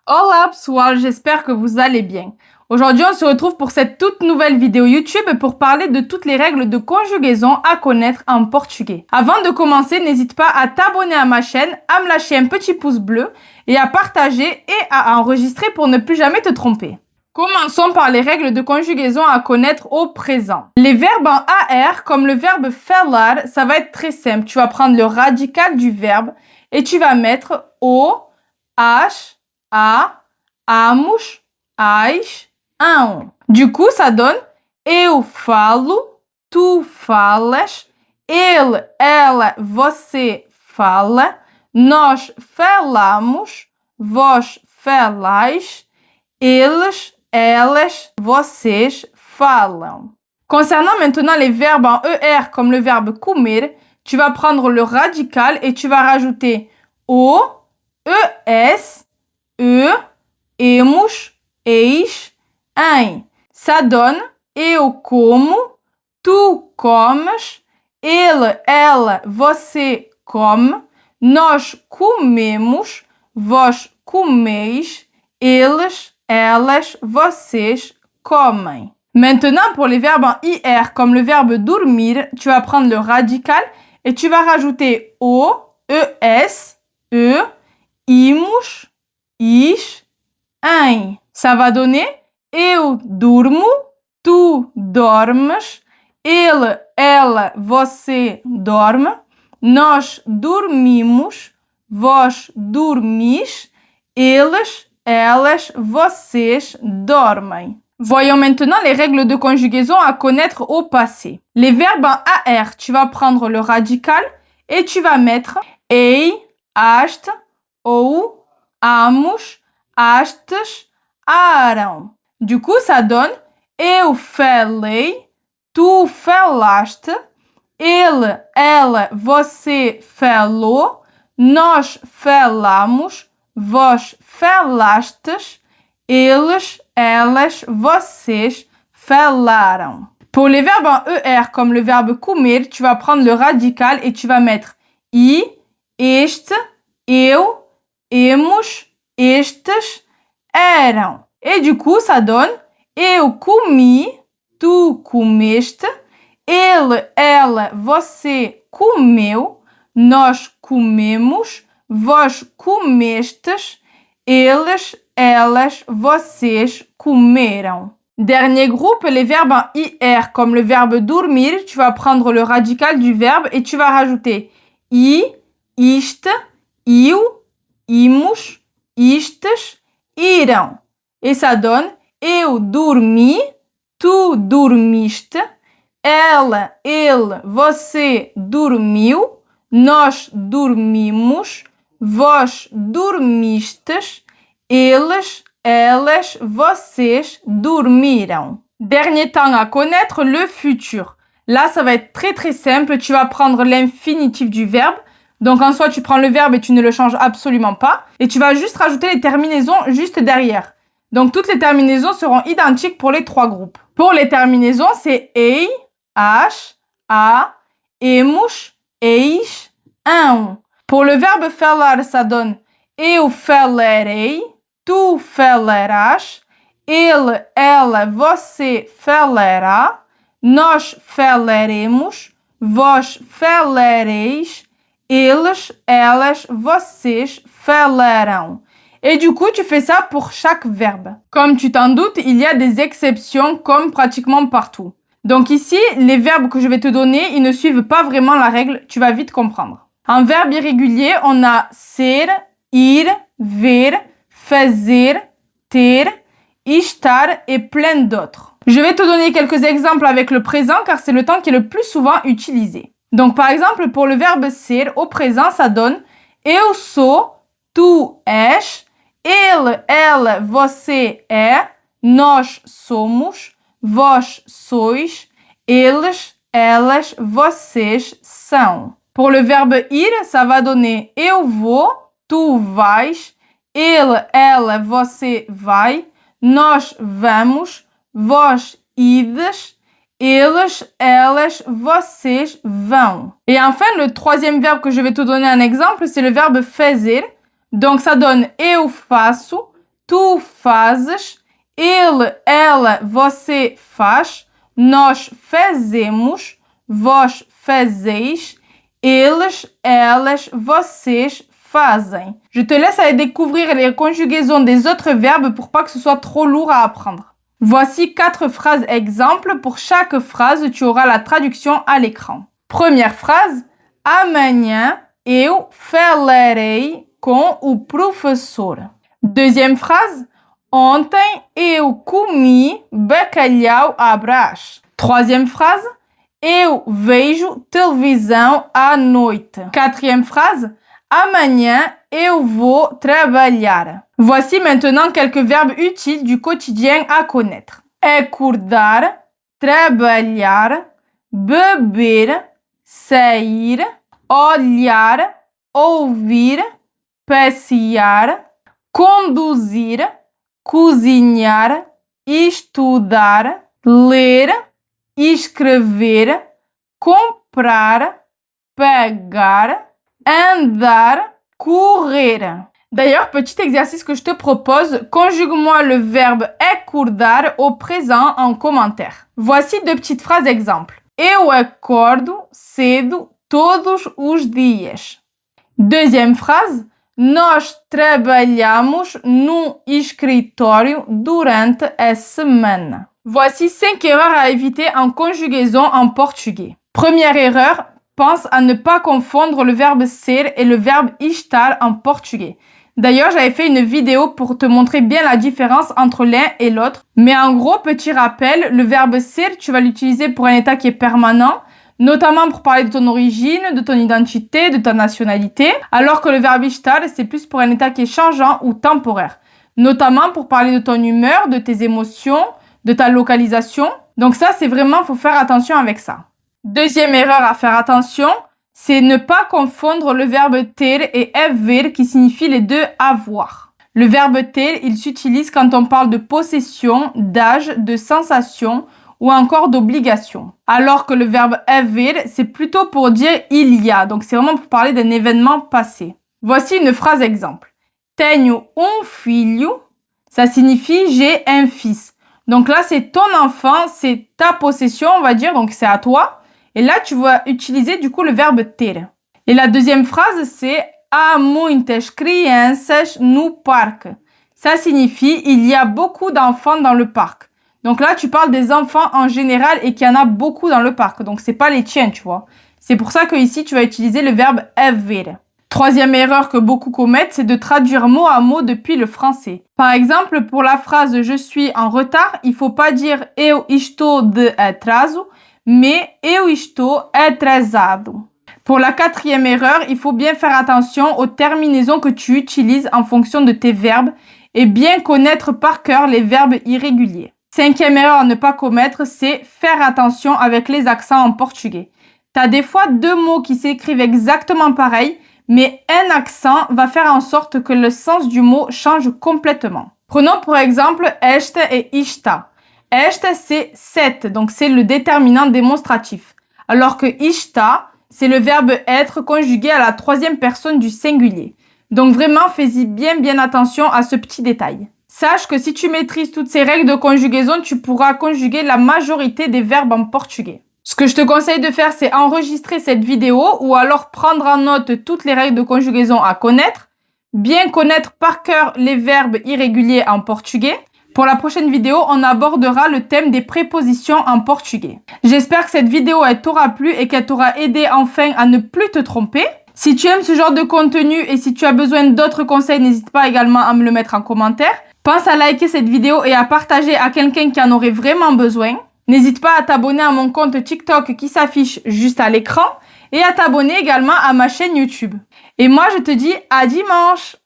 Olá pessoal, j'espère que vous allez bien. Aujourd'hui, on se retrouve pour cette toute nouvelle vidéo YouTube pour parler de toutes les règles de conjugaison à connaître en portugais. Avant de commencer, n'hésite pas à t'abonner à ma chaîne, à me lâcher un petit pouce bleu et à partager et à enregistrer pour ne plus jamais te tromper. Commençons par les règles de conjugaison à connaître au présent. Les verbes en AR, comme le verbe falar, ça va être très simple. Tu vas prendre le radical du verbe et tu vas mettre o, h, a, amos, ais, ão. Du coup, ça donne eu falo, tu falas, ele, ela, você fala, nós falamos, vós falais, eles, elas, vocês falam. Concernant maintenant les verbes en ER comme le verbe comer, tu vas prendre le radical et tu vas rajouter o, es, emos, eis, em. Ça donne eu como, tu comes, ele, ela, você come, nós comemos, vós comeis, eles, elas, vocês comem. Maintenant, pour les verbes en IR, comme le verbe dormir, tu vas prendre le radical et tu vas rajouter o, es, imos, is, em. Ça va donner eu durmo, tu dormes, ele, ela, você dorme, nós dormimos, vós dormis, eles, elas, vocês dormem. Voyons maintenant les règles de conjugaison à connaître au passé. Les verbes en AR, tu vas prendre le radical et tu vas mettre ei, aste, ou, amos, astes, aram. Du coup, ça donne eu falei, tu falaste, ele, ela, você falou, nós falamos, vós falastes, eles, elas, vocês falaram. Pour les verbes en ER comme le verbe comer, tu vas prendre le radical et tu vas mettre i, este, eu, emos, estes, eram. Et du coup, ça donne eu comi, tu comeste, ele, ela, você comeu, nós comemos, vós comestes, eles, elas, vocês comeram. Dernier groupe, les verbes en IR, comme le verbe dormir, tu vas prendre le radical du verbe et tu vas rajouter i, iste, iu, imos, istes, irão. Et ça donne eu dormi, tu dormiste, ela, ele, você dormiu, nós dormimos, vós dormistes, eles, elas, vocês dormiram. Dernier temps à connaître, le futur. Là, ça va être très simple. Tu vas prendre l'infinitif du verbe. Donc, en soi, tu prends le verbe et tu ne le changes absolument pas. Et tu vas juste rajouter les terminaisons juste derrière. Donc, toutes les terminaisons seront identiques pour les trois groupes. Pour les terminaisons, c'est ei, h, a, emos, eis, ão. Pour le verbe falar, ça donne eu falarei, tu falarás, ele, ela, você falará, nós falaremos, vós falareis, eles, elas, vocês falarão. Et du coup, tu fais ça pour chaque verbe. Comme tu t'en doutes, il y a des exceptions comme pratiquement partout. Donc ici, les verbes que je vais te donner, ils ne suivent pas vraiment la règle, tu vas vite comprendre. En verbe irrégulier, on a ser, ir, ver, fazer, ter, estar et plein d'autres. Je vais te donner quelques exemples avec le présent car c'est le temps qui est le plus souvent utilisé. Donc par exemple, pour le verbe ser, au présent, ça donne eu sou, tu és, ele, ela, você é, nós somos, vós sois, eles, elas, vocês são. Pour le verbe ir, ça va donner eu vou, tu vais, ele, ela, você vai, nós vamos, vós ides, eles, elas, vocês vão. Et enfin, le troisième verbe que je vais te donner un exemple, c'est le verbe fazer. Donc ça donne eu faço, tu fazes, ele, ela, você faz, nós fazemos, vós fazeis, eles, elas, vocês fazem. Je te laisse aller découvrir les conjugaisons des autres verbes pour pas que ce soit trop lourd à apprendre. Voici 4 phrases exemples. Pour chaque phrase, tu auras la traduction à l'écran. Première phrase. Amanhã eu falarei com o professor. Deuxième phrase. Ontem eu comi bacalhau à Brás. Troisième phrase. Eu vejo televisão à noite. Quatrième phrase. Amanhã eu vou trabalhar. Voici maintenant quelques verbes utiles du quotidien à connaître. Acordar, trabalhar, beber, sair, olhar, ouvir, passear, conduzir, cozinhar, estudar, ler, escrever, comprar, pagar, andar, courir. D'ailleurs, petit exercice que je te propose, conjugue-moi le verbe acordar au présent en commentaire. Voici 2 petites phrases exemples. Eu acordo cedo todos os dias. Deuxième phrase. Nós trabalhamos no escritório durante a semana. Voici 5 erreurs à éviter en conjugaison en portugais. Première erreur, pense à ne pas confondre le verbe ser et le verbe estar en portugais. D'ailleurs, j'avais fait une vidéo pour te montrer bien la différence entre l'un et l'autre. Mais en gros, petit rappel, le verbe ser, tu vas l'utiliser pour un état qui est permanent, notamment pour parler de ton origine, de ton identité, de ta nationalité, alors que le verbe estar, c'est plus pour un état qui est changeant ou temporaire, notamment pour parler de ton humeur, de tes émotions, de ta localisation. Donc ça, c'est vraiment, faut faire attention avec ça. Deuxième erreur à faire attention, c'est ne pas confondre le verbe ter et haver qui signifient les deux avoir. Le verbe ter, il s'utilise quand on parle de possession, d'âge, de sensation ou encore d'obligation. Alors que le verbe haver, c'est plutôt pour dire il y a. Donc c'est vraiment pour parler d'un événement passé. Voici une phrase exemple. Tenho filho, ça signifie j'ai un fils. Donc là, c'est ton enfant, c'est ta possession, on va dire, donc c'est à toi. Et là, tu vas utiliser du coup le verbe ter. Et la deuxième phrase, c'est há muitas crianças no parque. Ça signifie il y a beaucoup d'enfants dans le parc. Donc là, tu parles des enfants en général et qu'il y en a beaucoup dans le parc. Donc c'est pas les tiens, tu vois. C'est pour ça que ici, tu vas utiliser le verbe haver. Troisième erreur que beaucoup commettent, c'est de traduire mot à mot depuis le français. Par exemple, pour la phrase « je suis en retard », il faut pas dire « eu estou de atraso », mais « eu estou atrasado ». Pour la quatrième erreur, il faut bien faire attention aux terminaisons que tu utilises en fonction de tes verbes et bien connaître par cœur les verbes irréguliers. Cinquième erreur à ne pas commettre, c'est faire attention avec les accents en portugais. Tu as des fois 2 mots qui s'écrivent exactement pareil, mais un accent va faire en sorte que le sens du mot change complètement. Prenons pour exemple esta et ista. Esta, c'est cette, donc c'est le déterminant démonstratif. Alors que ista, c'est le verbe être conjugué à la 3e personne du singulier. Donc vraiment, fais-y bien attention à ce petit détail. Sache que si tu maîtrises toutes ces règles de conjugaison, tu pourras conjuguer la majorité des verbes en portugais. Ce que je te conseille de faire, c'est enregistrer cette vidéo ou alors prendre en note toutes les règles de conjugaison à connaître, bien connaître par cœur les verbes irréguliers en portugais. Pour la prochaine vidéo, on abordera le thème des prépositions en portugais. J'espère que cette vidéo t'aura plu et qu'elle t'aura aidé enfin à ne plus te tromper. Si tu aimes ce genre de contenu et si tu as besoin d'autres conseils, n'hésite pas également à me le mettre en commentaire. Pense à liker cette vidéo et à partager à quelqu'un qui en aurait vraiment besoin. N'hésite pas à t'abonner à mon compte TikTok qui s'affiche juste à l'écran et à t'abonner également à ma chaîne YouTube. Et moi, je te dis à dimanche!